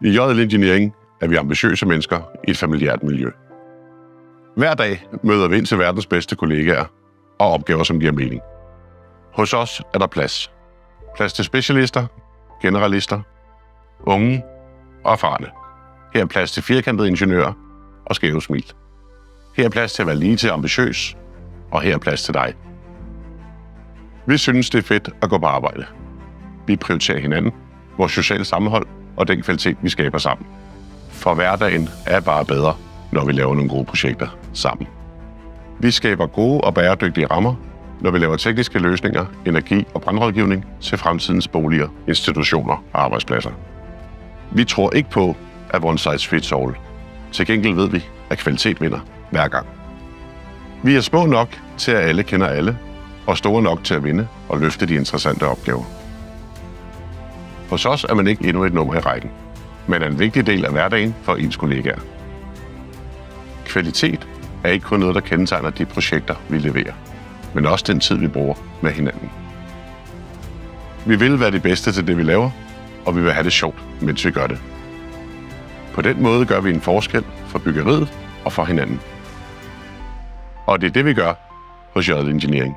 I JL Engineering er vi ambitiøse mennesker i et familiært miljø. Hver dag møder vi ind til verdens bedste kollegaer og opgaver, som giver mening. Hos os er der plads. Plads til specialister, generalister, unge og erfarne. Her er plads til firkantede ingeniører og skæve smil. Her er plads til at være lige til ambitiøs, og her er plads til dig. Vi synes, det er fedt at gå på arbejde. Vi prioriterer hinanden, vores sociale sammenhold og den kvalitet, vi skaber sammen. For hverdagen er bare bedre, når vi laver nogle gode projekter sammen. Vi skaber gode og bæredygtige rammer, når vi laver tekniske løsninger, energi- og brandrådgivning til fremtidens boliger, institutioner og arbejdspladser. Vi tror ikke på, at one size fits all. Til gengæld ved vi, at kvalitet vinder hver gang. Vi er små nok til, at alle kender alle, og store nok til at vinde og løfte de interessante opgaver. Hos os er man ikke endnu et nummer i rækken, men er en vigtig del af hverdagen for ens kollegaer. Kvalitet er ikke kun noget, der kendetegner de projekter, vi leverer, men også den tid, vi bruger med hinanden. Vi vil være de bedste til det, vi laver, og vi vil have det sjovt, mens vi gør det. På den måde gør vi en forskel for byggeriet og for hinanden. Og det er det, vi gør hos JL Engineering.